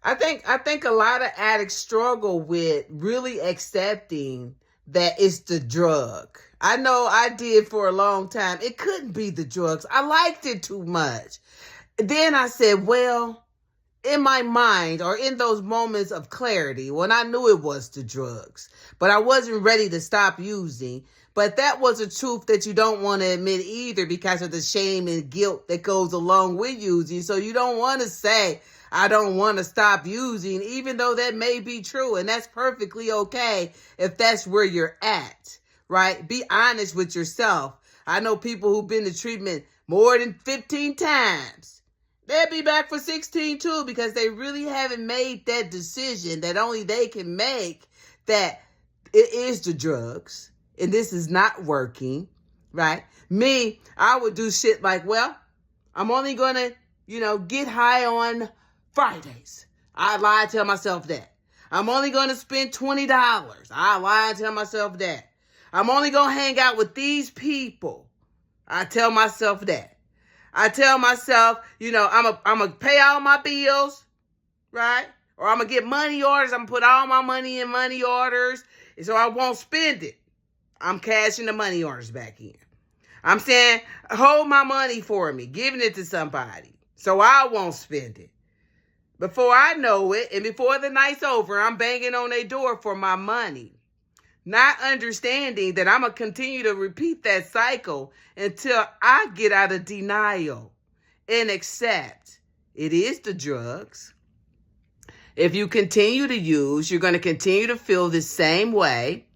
I think a lot of addicts struggle with really accepting that it's the drug. I know I did for a long time. It couldn't be the drugs. I liked it too much. Then I said, well, in my mind or in those moments of clarity when I knew it was the drugs, but I wasn't ready to stop using. But that was a truth that you don't want to admit either because of the shame and guilt that goes along with using. So you don't want to say, I don't want to stop using, even though that may be true. And that's perfectly okay if that's where you're at, right? Be honest with yourself. I know people who've been to treatment more than 15 times. They'll be back for 16 too because they really haven't made that decision that only they can make, that it is the drugs and this is not working, right? Me, I would do shit like, well, I'm only going to, get high on Fridays. I lie and tell myself that. I'm only going to spend $20. I lie and tell myself that. I'm only going to hang out with these people. I tell myself that. I tell myself, I'm going to pay all my bills, right? Or I'm going to get money orders. I'm going to put all my money in money orders, and so I won't spend it. I'm cashing the money orders back in. I'm saying, hold my money for me, giving it to somebody, so I won't spend it. Before I know it, and before the night's over, I'm banging on their door for my money. Not understanding that I'm going to continue to repeat that cycle until I get out of denial and accept it is the drugs. If you continue to use, you're going to continue to feel the same way.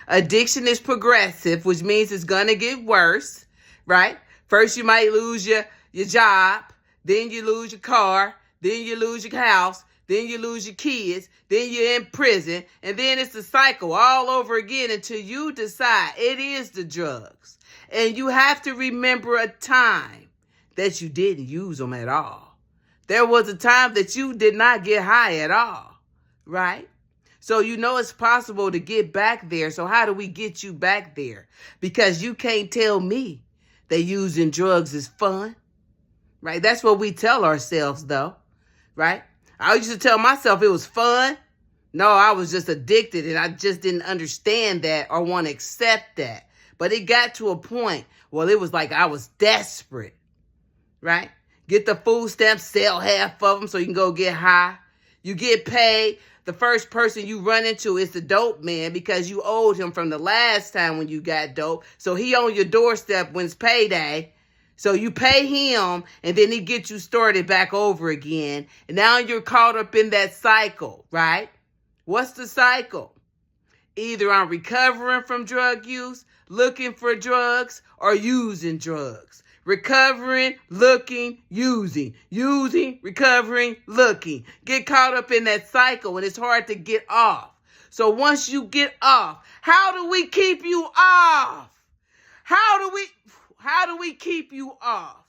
Addiction is progressive, which means it's going to get worse, right? First, you might lose your job. Then you lose your car. Then you lose your house. Then you lose your kids. Then you're in prison. And then it's a cycle all over again until you decide it is the drugs. And you have to remember a time that you didn't use them at all. There was a time that you did not get high at all, right? So it's possible to get back there. So how do we get you back there? Because you can't tell me that using drugs is fun, right? That's what we tell ourselves, though, right? I used to tell myself it was fun. No, I was just addicted and I just didn't understand that or want to accept that. But it got to a point, well, it was like I was desperate, right? Get the food stamps, sell half of them so you can go get high. You get paid. The first person you run into is the dope man because you owed him from the last time when you got dope. So he on your doorstep when it's payday. So you pay him and then he gets you started back over again. And now you're caught up in that cycle, right? What's the cycle? Either I'm recovering from drug use, looking for drugs, or using drugs. Recovering, looking, using, recovering, looking. Get caught up in that cycle and it's hard to get off. So once you get off, how do we keep you off? How do we keep you off?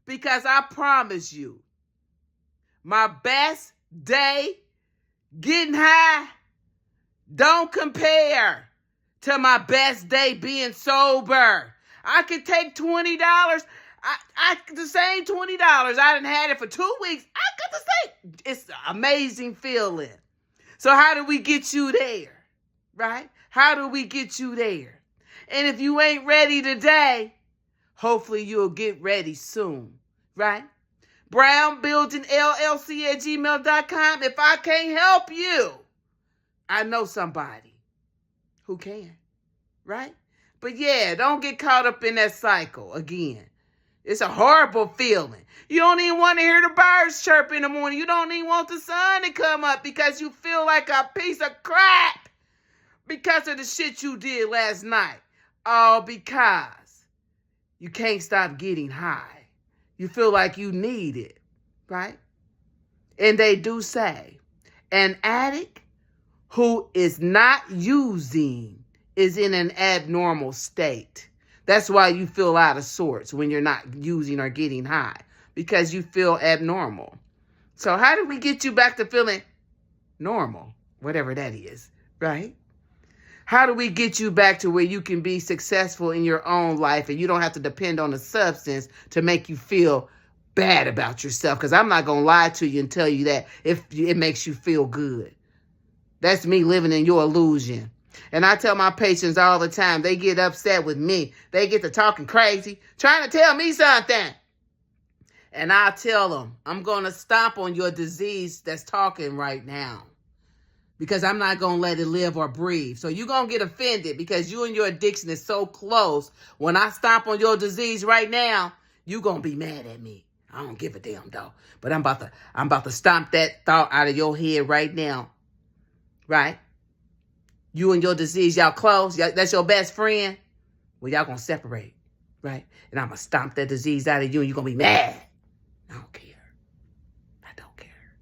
Because I promise you, my best day getting high don't compare to my best day being sober. I could take $20. The same $20. I done had it for 2 weeks. I got the same. It's an amazing feeling. So how do we get you there? Right? How do we get you there? And if you ain't ready today, hopefully you'll get ready soon. Right? Brownbuildingllc at gmail.com. If I can't help you, I know somebody who can. Right? But yeah, don't get caught up in that cycle again. It's a horrible feeling. You don't even want to hear the birds chirp in the morning. You don't even want the sun to come up because you feel like a piece of crap because of the shit you did last night. All because you can't stop getting high. You feel like you need it, right? And they do say an addict who is not using is in an abnormal state. That's why you feel out of sorts when you're not using or getting high, because you feel abnormal. So how do we get you back to feeling normal, whatever that is, right? How do we get you back to where you can be successful in your own life and you don't have to depend on a substance to make you feel bad about yourself, because I'm not going to lie to you and tell you that if it makes you feel good. That's me living in your illusion. And I tell my patients all the time, they get upset with me. They get to talking crazy, trying to tell me something. And I tell them, I'm going to stomp on your disease that's talking right now, because I'm not going to let it live or breathe. So you're going to get offended because you and your addiction is so close. When I stomp on your disease right now, you're going to be mad at me. I don't give a damn though. But I'm about to stomp that thought out of your head right now. Right? You and your disease, y'all close. That's your best friend. Well, y'all going to separate. Right? And I'm going to stomp that disease out of you and you're going to be mad. I don't care. I don't care.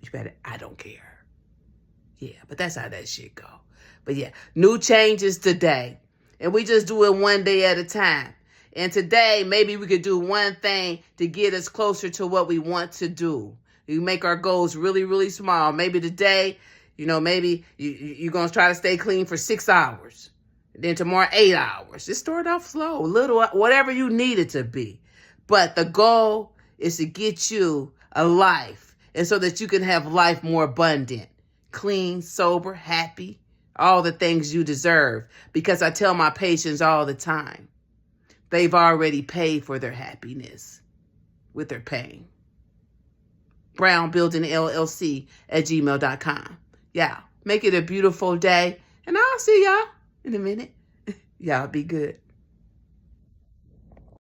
You better, I don't care. Yeah, but that's how that shit go. But yeah, new changes today. And we just do it one day at a time. And today, maybe we could do one thing to get us closer to what we want to do. We make our goals really, really small. Maybe today, maybe you're going to try to stay clean for 6 hours. Then tomorrow, 8 hours. Just start off slow, little, whatever you need it to be. But the goal is to get you a life, and so that you can have life more abundant, clean, sober, happy, all the things you deserve. Because I tell my patients all the time, they've already paid for their happiness with their pain. Brownbuildingllc at gmail.com. Yeah, make it a beautiful day, and I'll see y'all in a minute. Y'all be good.